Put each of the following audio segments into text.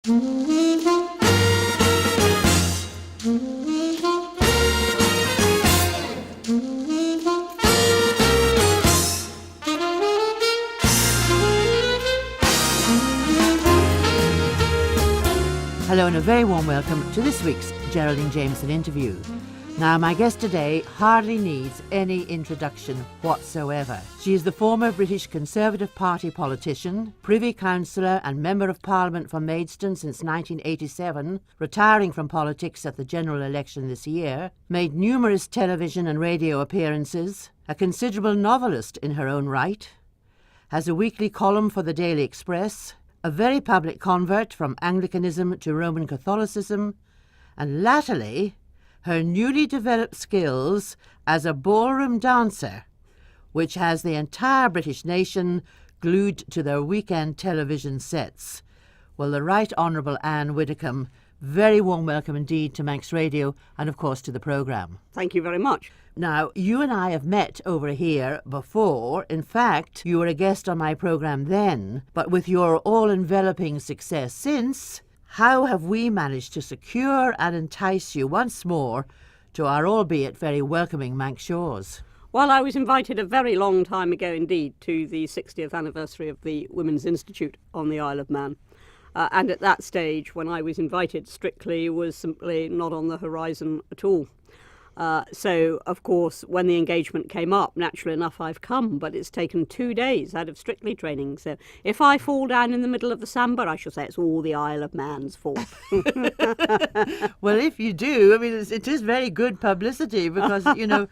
Hello and a very warm welcome to this week's Geraldine Jamieson interview. Now, my guest today hardly needs any introduction whatsoever. She is the former British Conservative Party politician, Privy Councillor and Member of Parliament for Maidstone since 1987, retiring from politics at the general election this year, made numerous television and radio appearances, a considerable novelist in her own right, has a weekly column for the Daily Express, a very public convert from Anglicanism to Roman Catholicism, and latterly, her newly developed skills as a ballroom dancer, which has the entire British nation glued to their weekend television sets. Well, the Right Honourable Anne Widdecombe, very warm welcome indeed to Manx Radio and, of course, to the programme. Thank you very much. Now, you and I have met over here before. In fact, you were a guest on my programme then, but with your all-enveloping success since, how have we managed to secure and entice you once more to our albeit very welcoming Manx shores? Well, I was invited a very long time ago indeed to the 60th anniversary of the Women's Institute on the Isle of Man. And at that stage, when I was invited, Strictly was simply not on the horizon at all. So, of course, when the engagement came up, naturally enough, I've come, but it's taken 2 days out of Strictly training. So if I fall down in the middle of the samba, I shall say it's all the Isle of Man's fault. Well, if you do, I mean, it is very good publicity because, you know,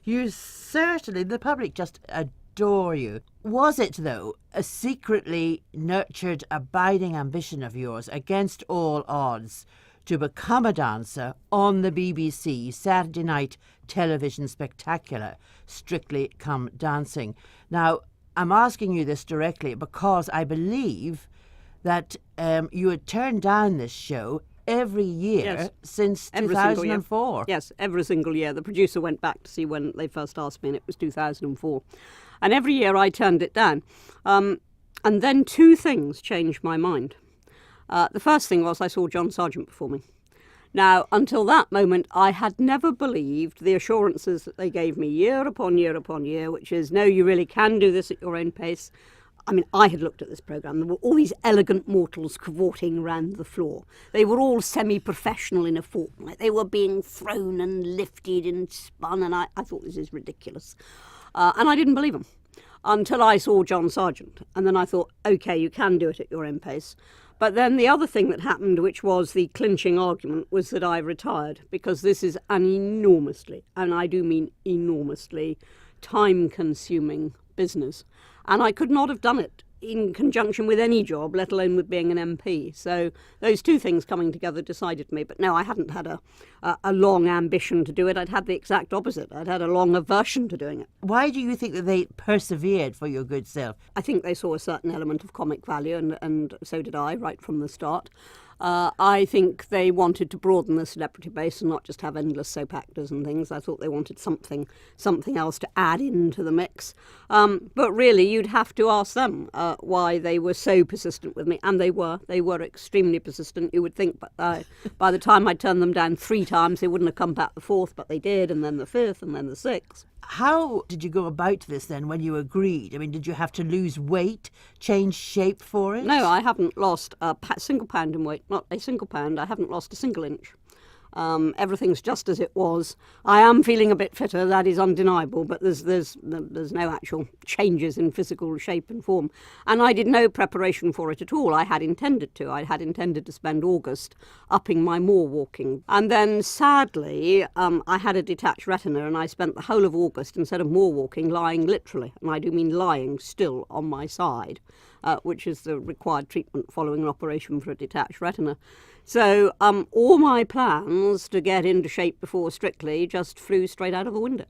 you certainly, the public just adore you. Was it, though, a secretly nurtured, abiding ambition of yours against all odds to become a dancer on the BBC Saturday night television spectacular, Strictly Come Dancing? Now, I'm asking you this directly because I believe that you had turned down this show every year since 2004. Yes, every single year. The producer went back to see when they first asked me, and it was 2004. And every year I turned it down. And then two things changed my mind. The first thing was I saw John Sargent performing. Now, until that moment, I had never believed the assurances that they gave me year upon year upon year, which is, no, you really can do this at your own pace. I mean, I had looked at this programme. There were all these elegant mortals cavorting round the floor. They were all semi-professional in a fortnight. They were being thrown and lifted and spun, and I thought, this is ridiculous. And I didn't believe them until I saw John Sargent. And then I thought, OK, you can do it at your own pace. But then the other thing that happened, which was the clinching argument, was that I retired, because this is an enormously, and I do mean enormously, time-consuming business. And I could not have done it in conjunction with any job, let alone with being an MP. So those two things coming together decided me. But no, I hadn't had a long ambition to do it. I'd had the exact opposite. I'd had a long aversion to doing it. Why do you think that they persevered for your good self? I think they saw a certain element of comic value, and so did I, right from the start. I think they wanted to broaden the celebrity base and not just have endless soap actors and things. I thought they wanted something else to add into the mix. But really, you'd have to ask them why they were so persistent with me. And they were extremely persistent. You would think by the time I turned them down 3 times, they wouldn't have come back the 4th, but they did, and then the 5th, and then the 6th. How did you go about this then when you agreed? I mean, did you have to lose weight, change shape for it? No, I haven't lost a single pound in weight, not a single pound. I haven't lost a single inch. Everything's just as it was. I am feeling a bit fitter, that is undeniable, but there's no actual changes in physical shape and form. And I did no preparation for it at all. I had intended to. I had intended to spend August upping my moor walking. And then, sadly, I had a detached retina, and I spent the whole of August, instead of moor walking, lying literally, and I do mean lying still on my side, which is the required treatment following an operation for a detached retina. So all my plans to get into shape before Strictly just flew straight out of the window.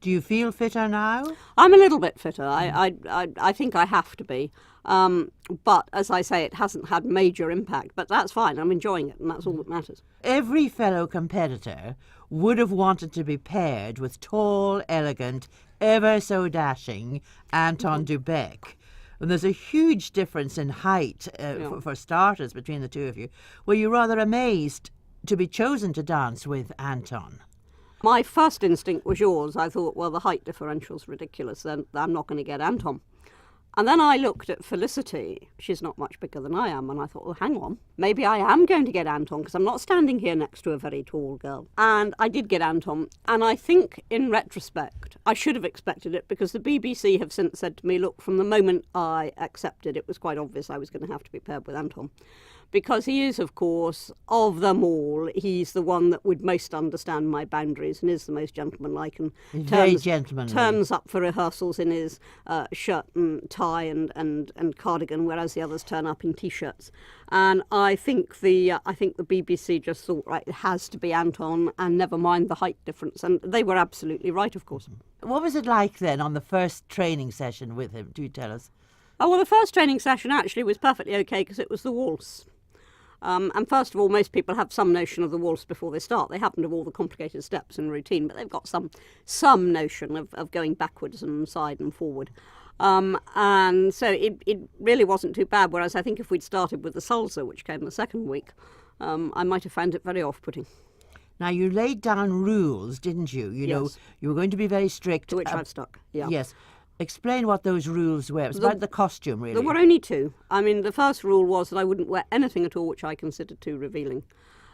Do you feel fitter now? I'm a little bit fitter. I think I have to be. But as I say, it hasn't had major impact. But that's fine. I'm enjoying it, and that's all that matters. Every fellow competitor would have wanted to be paired with tall, elegant, ever so dashing Anton Dubek. And there's a huge difference in height, for starters, between the two of you. Were you rather amazed to be chosen to dance with Anton? My first instinct was yours. I thought, well, the height differential's ridiculous, then I'm not going to get Anton. And then I looked at Felicity. She's not much bigger than I am. And I thought, well, hang on. Maybe I am going to get Anton because I'm not standing here next to a very tall girl. And I did get Anton. And I think in retrospect, I should have expected it because the BBC have since said to me, look, from the moment I accepted, it was quite obvious I was going to have to be paired with Anton. Because he is, of course, of them all, he's the one that would most understand my boundaries and is the most gentlemanlike and Very gentlemanly. Turns up for rehearsals in his shirt and tie and cardigan, whereas the others turn up in T-shirts. And I think the BBC just thought, right, it has to be Anton, and never mind the height difference. And they were absolutely right, of course. What was it like then on the first training session with him? Do tell us. Oh, well, the first training session actually was perfectly okay because it was the waltz. And first of all, most people have some notion of the waltz before they start. They happen to have all the complicated steps and routine, but they've got some notion of going backwards and side and forward. And so it really wasn't too bad, whereas I think if we'd started with the salsa, which came the second week, I might have found it very off-putting. Now, you laid down rules, didn't you? You know, you were going to be very strict. To which I've stuck, yeah. Yes. Explain what those rules were. It was about the costume, really. There were only two. I mean, the first rule was that I wouldn't wear anything at all which I considered too revealing.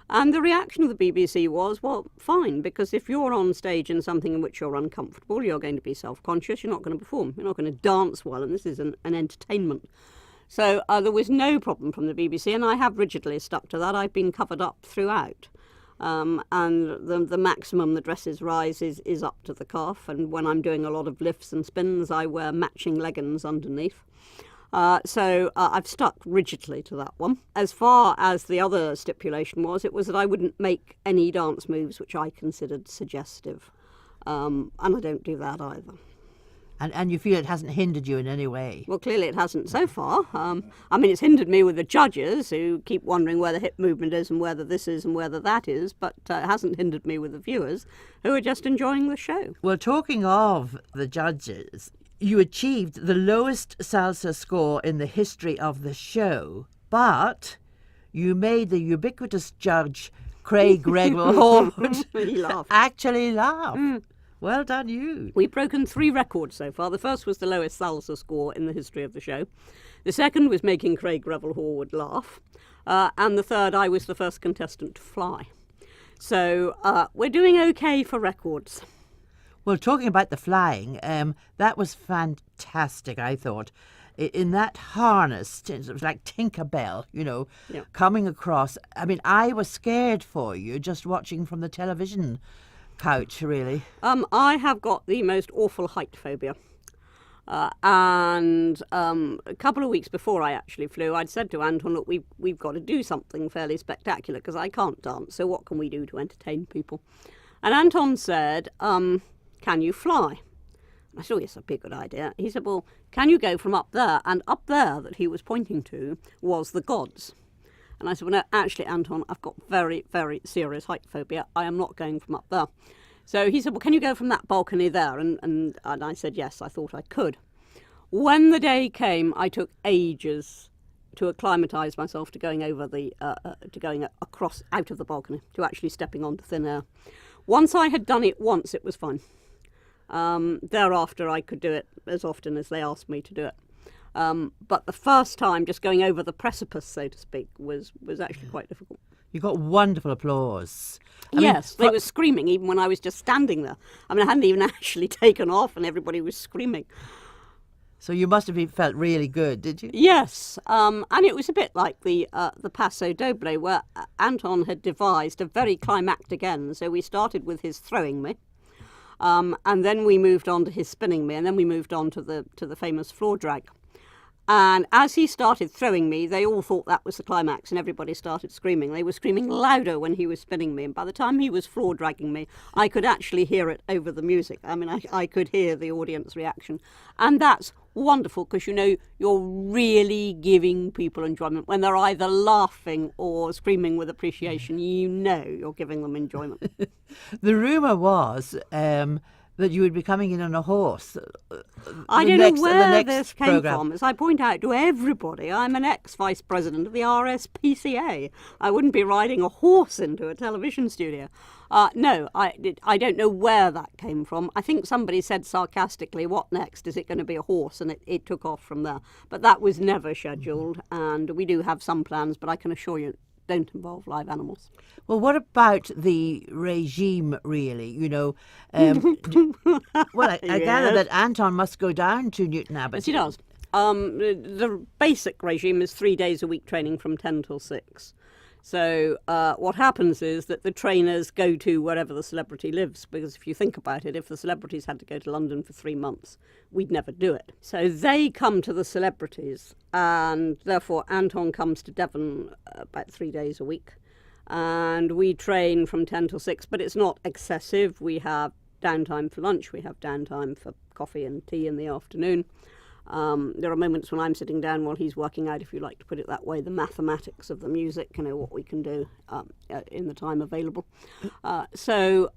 And the reaction of the BBC was, well, fine, because if you're on stage in something in which you're uncomfortable, you're going to be self-conscious, you're not going to perform, you're not going to dance well, and this is an entertainment. So there was no problem from the BBC, and I have rigidly stuck to that. I've been covered up throughout. And the maximum the dresses rise is up to the calf, and when I'm doing a lot of lifts and spins I wear matching leggings underneath. So I've stuck rigidly to that one. As far as the other stipulation was, it was that I wouldn't make any dance moves which I considered suggestive, and I don't do that either. And you feel it hasn't hindered you in any way? Well, clearly it hasn't so far. I mean, it's hindered me with the judges who keep wondering where the hip movement is and whether this is and whether that is, but it hasn't hindered me with the viewers who are just enjoying the show. Well, talking of the judges, you achieved the lowest salsa score in the history of the show, but you made the ubiquitous judge, Craig Regal-Horde, He laughed. actually laugh. Well done, you. We've broken 3 records so far. The first was the lowest salsa score in the history of the show. The second was making Craig Revel-Horwood laugh. And the third, I was the first contestant to fly. So we're doing okay for records. Well, talking about the flying, that was fantastic, I thought. In that harness, it was like Tinkerbell, coming across. I mean, I was scared for you just watching from the television couch, really. I have got the most awful height phobia. And a couple of weeks before I actually flew, I'd said to Anton, look, we've got to do something fairly spectacular because I can't dance, so what can we do to entertain people? And Anton said, can you fly? I said, oh, yes, that'd be a good idea. He said, well, can you go from up there? And up there that he was pointing to was the gods. And I said, well, no, actually, Anton, I've got very, very serious height phobia. I am not going from up there. So he said, well, can you go from that balcony there? And I said, yes, I thought I could. When the day came, I took ages to acclimatise myself to going over to going across out of the balcony, to actually stepping onto thin air. Once I had done it once, it was fine. Thereafter, I could do it as often as they asked me to do it. But the first time, just going over the precipice, so to speak, was actually quite difficult. You got wonderful applause. Yes, they were screaming even when I was just standing there. I mean, I hadn't even actually taken off and everybody was screaming. So you must have felt really good, did you? Yes, and it was a bit like the Paso Doble, where Anton had devised a very climactic end. So we started with his throwing me, and then we moved on to his spinning me, and then we moved on to the famous floor drag. And as he started throwing me, they all thought that was the climax and everybody started screaming. They were screaming louder when he was spinning me. And by the time he was floor dragging me, I could actually hear it over the music. I mean, I could hear the audience reaction. And that's wonderful because, you're really giving people enjoyment. When they're either laughing or screaming with appreciation, you're giving them enjoyment. The rumour was that you would be coming in on a horse. I don't know where this came from. As I point out to everybody, I'm an ex-vice president of the RSPCA. I wouldn't be riding a horse into a television studio. No, I don't know where that came from. I think somebody said sarcastically, what next? Is it going to be a horse? And it took off from there. But that was never scheduled, and we do have some plans, but I can assure you, don't involve live animals. Well, what about the regime, really? Well, I gather that Anton must go down to Newton Abbot. Yes, he does. The basic regime is 3 days a week training from 10 till 6. So what happens is that the trainers go to wherever the celebrity lives, because if you think about it, if the celebrities had to go to London for 3 months, we'd never do it. So they come to the celebrities, and therefore Anton comes to Devon about 3 days a week. And we train from 10 till 6, but it's not excessive. We have downtime for lunch, we have downtime for coffee and tea in the afternoon. There are moments when I'm sitting down while he's working out, if you like to put it that way, the mathematics of the music, what we can do in the time available. So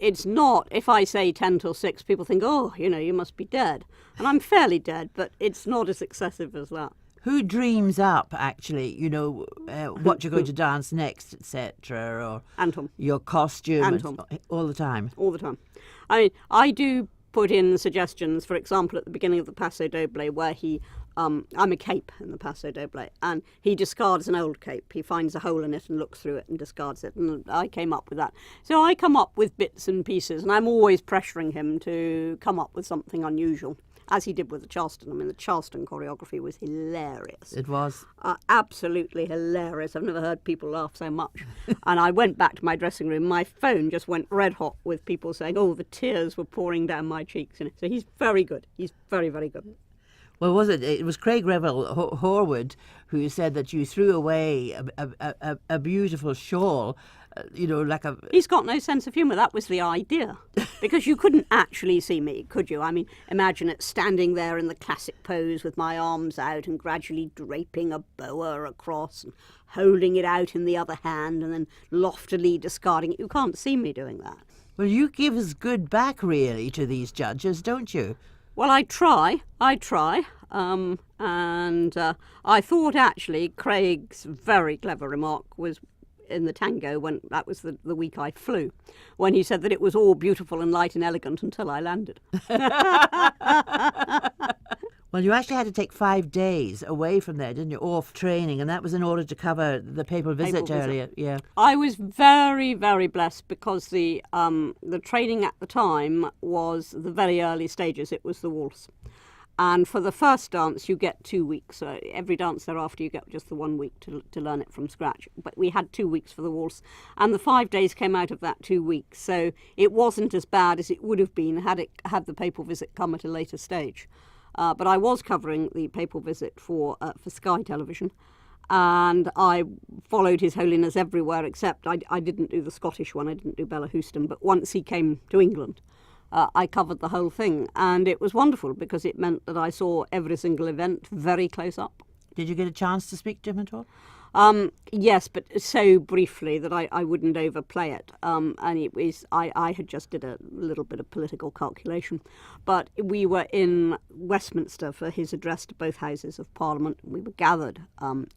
it's not, if I say 10 till 6, people think, oh, you must be dead. And I'm fairly dead, but it's not as excessive as that. Who dreams up, actually, what you're going to dance next, etc., or Anton. Your costume, Anton. All the time? All the time. I mean, I do put in suggestions, for example, at the beginning of the Paso Doble, where I'm a cape in the Paso Doble, and he discards an old cape. He finds a hole in it and looks through it and discards it, and I came up with that. So I come up with bits and pieces, and I'm always pressuring him to come up with something unusual, as he did with the Charleston. I mean, the Charleston choreography was hilarious. It was. Absolutely hilarious. I've never heard people laugh so much. And I went back to my dressing room. My phone just went red hot with people saying, oh, the tears were pouring down my cheeks. So he's very good. He's very, very good. Well, it was Craig Revel Horwood who said that you threw away a beautiful shawl, like a... He's got no sense of humour. That was the idea. Because you couldn't actually see me, could you? I mean, imagine it standing there in the classic pose with my arms out and gradually draping a boa across and holding it out in the other hand and then loftily discarding it. You can't see me doing that. Well, you give us good back, really, to these judges, don't you? Well, I try. And I thought, actually, Craig's very clever remark was in the tango, when that was the week I flew, when he said that it was all beautiful and light and elegant until I landed. Well, you actually had to take 5 days away from there, didn't you, off training, and that was in order to cover the papal visit earlier. Yeah, I was very, very blessed because the training at the time was the very early stages. It was the waltz. And for the first dance, you get 2 weeks. So every dance thereafter, you get just the 1 week to learn it from scratch. But we had 2 weeks for the waltz. And the 5 days came out of that 2 weeks. So it wasn't as bad as it would have been had the papal visit come at a later stage. But I was covering the papal visit for Sky Television. And I followed His Holiness everywhere, except I didn't do the Scottish one. I didn't do Bella Houston. But once he came to England, I covered the whole thing, and it was wonderful because it meant that I saw every single event very close up. Did you get a chance to speak to him at all? Yes, but so briefly that I wouldn't overplay it. And it was I had just did a little bit of political calculation, but we were in Westminster for his address to both Houses of Parliament. We were gathered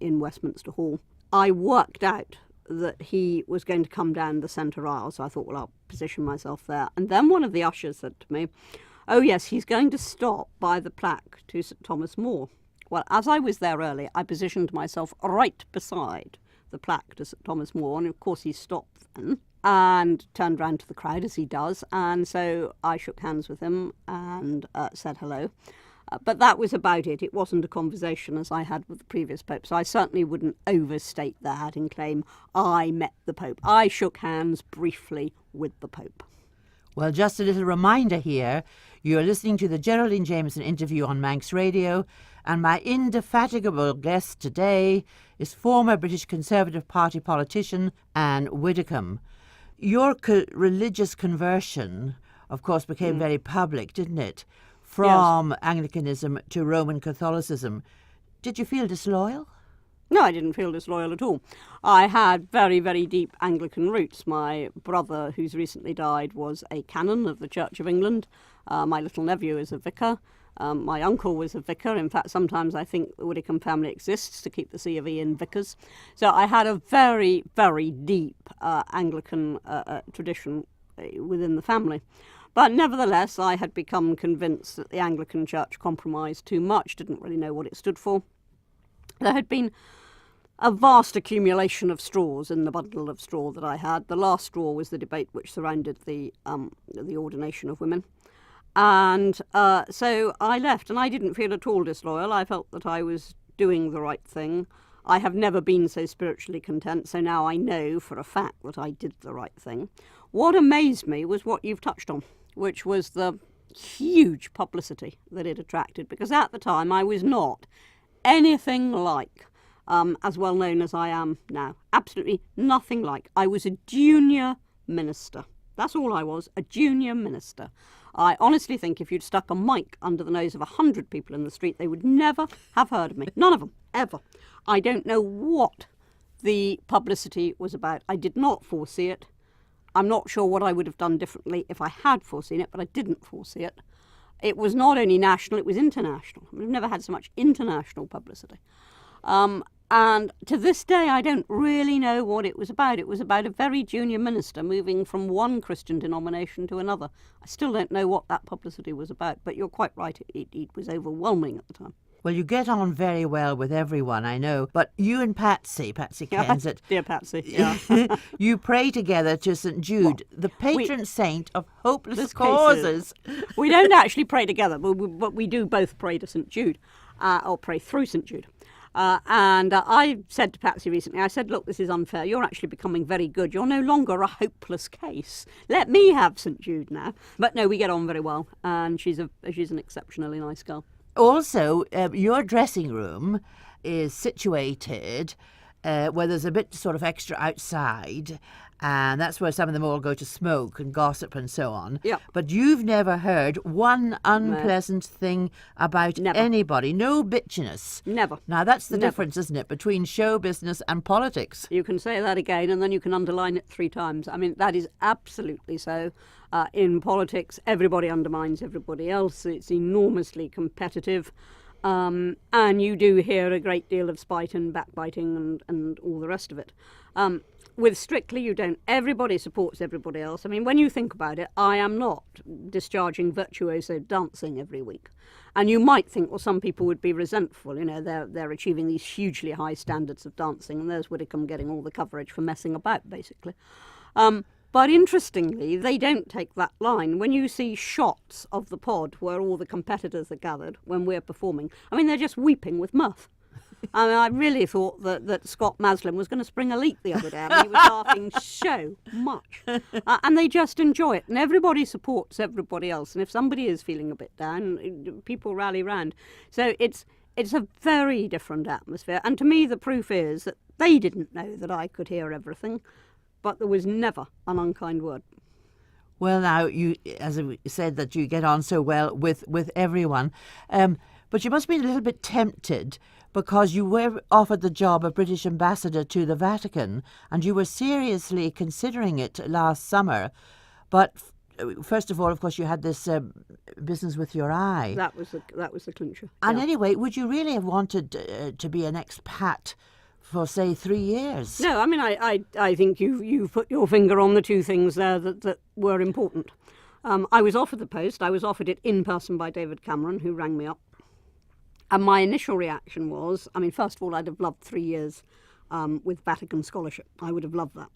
in Westminster Hall. I worked out that he was going to come down the centre aisle, so I thought, well, I'll position myself there. And then one of the ushers said to me, oh yes, he's going to stop by the plaque to St Thomas More. Well, as I was there early, I positioned myself right beside the plaque to St Thomas More, and of course he stopped then and turned round to the crowd, as he does, and so I shook hands with him and said hello. But that was about it. It wasn't a conversation as I had with the previous Pope, so I certainly wouldn't overstate that and claim I met the Pope. I shook hands briefly with the Pope. Well, just a little reminder here, you're listening to the Geraldine Jamieson interview on Manx Radio, and my indefatigable guest today is former British Conservative Party politician Anne Widdecombe. Your religious conversion, of course, became very public, didn't it? From Anglicanism to Roman Catholicism. Did you feel disloyal? No, I didn't feel disloyal at all. I had very, very deep Anglican roots. My brother, who's recently died, was a canon of the Church of England. My little nephew is a vicar. My uncle was a vicar. In fact, sometimes I think the Widdecombe family exists to keep the C of E in vicars. So I had a very, very deep Anglican tradition within the family. But nevertheless, I had become convinced that the Anglican Church compromised too much, didn't really know what it stood for. There had been a vast accumulation of straws in the bundle of straw that I had. The last straw was the debate which surrounded the ordination of women. And so I left, and I didn't feel at all disloyal. I felt that I was doing the right thing. I have never been so spiritually content, so now I know for a fact that I did the right thing. What amazed me was what you've touched on, which was the huge publicity that it attracted, because at the time I was not anything like as well known as I am now. Absolutely nothing like. I was a junior minister. That's all I was, a junior minister. I honestly think if you'd stuck a mic under the nose of 100 people in the street, they would never have heard of me. None of them, ever. I don't know what the publicity was about. I did not foresee it. I'm not sure what I would have done differently if I had foreseen it, but I didn't foresee it. It was not only national, it was international. We've never had so much international publicity. And to this day, I don't really know what it was about. It was about a very junior minister moving from one Christian denomination to another. I still don't know what that publicity was about, but you're quite right, it was overwhelming at the time. Well, you get on very well with everyone, I know, but you and Patsy Kensett, dear Patsy, yeah. you pray together to St. Jude, the patron saint of hopeless causes. We don't actually pray together, but we do both pray to St. Jude, or pray through St. Jude. And I said to Patsy recently, I said, look, this is unfair. You're actually becoming very good. You're no longer a hopeless case. Let me have St. Jude now. But no, we get on very well, and she's an exceptionally nice girl. Also, your dressing room is situated where there's a bit sort of extra outside, and that's where some of them all go to smoke and gossip and so on. Yeah. But you've never heard one unpleasant thing about anybody, no bitchiness. Never. Now, that's the difference, isn't it, between show business and politics? You can say that again, and then you can underline it 3 times. I mean, that is absolutely so. In politics, everybody undermines everybody else. It's enormously competitive. And you do hear a great deal of spite and backbiting and all the rest of it. With Strictly, you don't. Everybody supports everybody else. I mean, when you think about it, I am not discharging virtuoso dancing every week. And you might think, well, some people would be resentful. You know, they're achieving these hugely high standards of dancing, and there's Widdecombe getting all the coverage for messing about, basically. But interestingly, they don't take that line. When you see shots of the pod where all the competitors are gathered when we're performing, I mean, they're just weeping with mirth. I mean, I really thought that Scott Maslin was going to spring a leak the other day. I mean, he was laughing so much. And they just enjoy it. And everybody supports everybody else. And if somebody is feeling a bit down, people rally round. So it's a very different atmosphere. And to me, the proof is that they didn't know that I could hear everything. But there was never an unkind word. Well, now, you, as I said, that you get on so well with everyone. But you must be a little bit tempted because you were offered the job of British ambassador to the Vatican and you were seriously considering it last summer. But first of all, of course, you had this business with your eye. That was the clincher. And anyway, would you really have wanted to be an expat for, say, 3 years? No, I mean, I think you've put your finger on the 2 things there that were important. I was offered the post. I was offered it in person by David Cameron, who rang me up. And my initial reaction was, I mean, first of all, I'd have loved 3 years with Vatican scholarship. I would have loved that.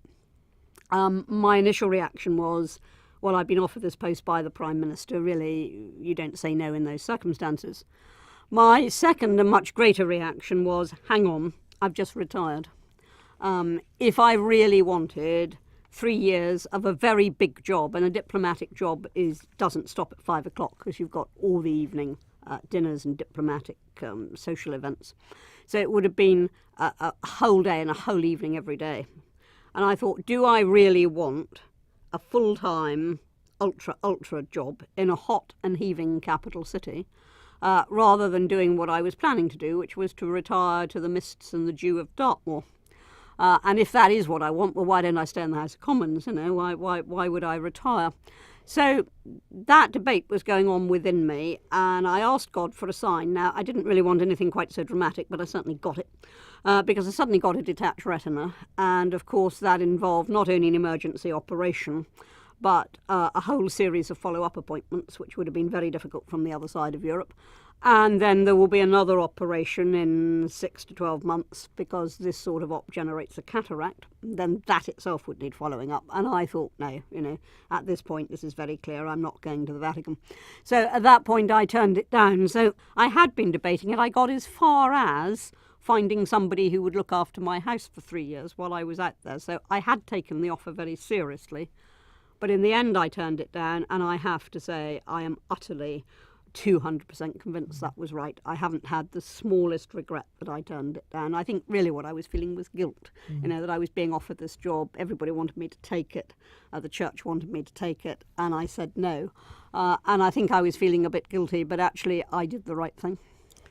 My initial reaction was, well, I've been offered this post by the Prime Minister. Really, you don't say no in those circumstances. My second and much greater reaction was, hang on, I've just retired. If I really wanted 3 years of a very big job, and a diplomatic job doesn't stop at 5 o'clock because you've got all the evening dinners and diplomatic social events. So it would have been a whole day and a whole evening every day. And I thought, do I really want a full-time ultra job in a hot and heaving capital city rather than doing what I was planning to do, which was to retire to the mists and the dew of Dartmoor. And if that is what I want, well, why don't I stay in the House of Commons? Why would I retire? So that debate was going on within me, and I asked God for a sign. Now, I didn't really want anything quite so dramatic, but I certainly got it, because I suddenly got a detached retina, and of course that involved not only an emergency operation, but a whole series of follow-up appointments, which would have been very difficult from the other side of Europe. And then there will be another operation in 6 to 12 months, because this sort of op generates a cataract. Then that itself would need following up. And I thought, no, at this point, this is very clear. I'm not going to the Vatican. So at that point, I turned it down. So I had been debating it. I got as far as finding somebody who would look after my house for 3 years while I was out there. So I had taken the offer very seriously. But in the end, I turned it down. And I have to say, I am utterly 200% convinced that was right. I haven't had the smallest regret that I turned it down. I think really what I was feeling was guilt, that I was being offered this job. Everybody wanted me to take it. The church wanted me to take it, and I said no. And I think I was feeling a bit guilty, but actually I did the right thing.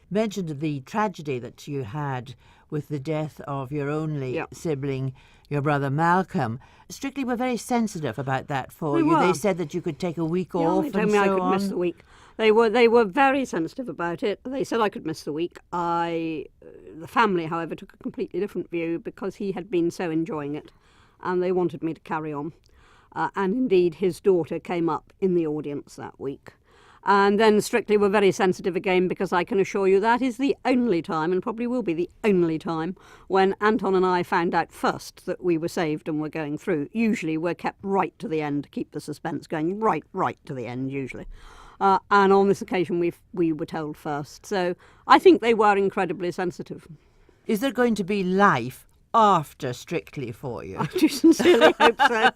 Mentioned the tragedy that you had with the death of your only sibling, your brother Malcolm. Strictly were very sensitive about that for you. They said that you could take a week off they told me I could miss the week. They were very sensitive about it. They said I could miss the week. The family, however, took a completely different view, because he had been so enjoying it, and they wanted me to carry on. And indeed, his daughter came up in the audience that week. And then Strictly were very sensitive again, because I can assure you that is the only time, and probably will be the only time, when Anton and I found out first that we were saved and were going through. Usually we're kept right to the end to keep the suspense going, right to the end usually. And on this occasion we were told first. So I think they were incredibly sensitive. Is there going to be life after Strictly for you? I do sincerely hope so.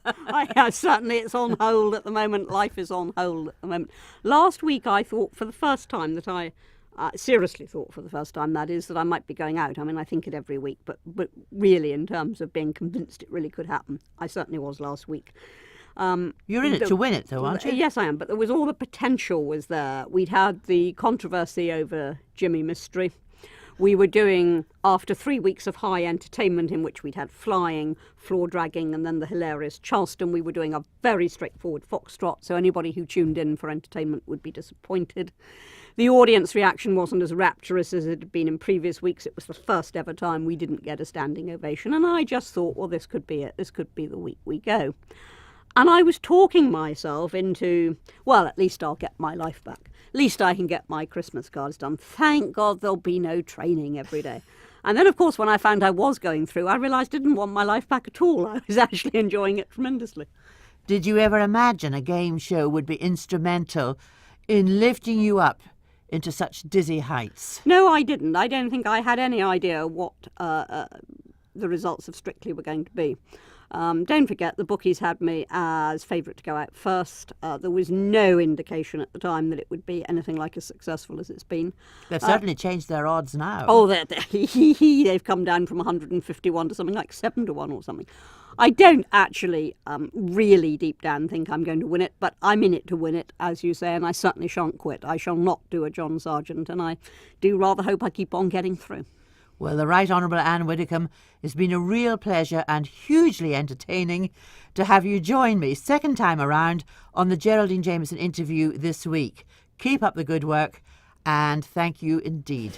Certainly it's on hold at the moment. Life is on hold at the moment. Last week I thought for the first time that I seriously thought for the first time, that is, that I might be going out. I mean, I think it every week, but really in terms of being convinced it really could happen, I certainly was last week. You're in it to win it, though, aren't you? Yes, I am. But there was all the potential was there. We'd had the controversy over Jimmy Mystery. We were doing, after 3 weeks of high entertainment in which we'd had flying, floor dragging, and then the hilarious Charleston, we were doing a very straightforward foxtrot, so anybody who tuned in for entertainment would be disappointed. The audience reaction wasn't as rapturous as it had been in previous weeks. It was the first ever time we didn't get a standing ovation, and I just thought, well, this could be it. This could be the week we go. And I was talking myself into, well, at least I'll get my life back. At least I can get my Christmas cards done. Thank God there'll be no training every day. And then, of course, when I found I was going through, I realised I didn't want my life back at all. I was actually enjoying it tremendously. Did you ever imagine a game show would be instrumental in lifting you up into such dizzy heights? No, I didn't. I don't think I had any idea what the results of Strictly were going to be. Don't forget, the bookies had me as favourite to go out first. There was no indication at the time that it would be anything like as successful as it's been. They've certainly changed their odds now. Oh, they've come down from 151 to something like 7 to 1 or something. I don't actually really deep down think I'm going to win it, but I'm in it to win it, as you say, and I certainly shan't quit. I shall not do a John Sargent, and I do rather hope I keep on getting through. Well, the Right Honourable Anne Widdecombe, it's been a real pleasure and hugely entertaining to have you join me second time around on the Geraldine Jamieson interview this week. Keep up the good work, and thank you indeed.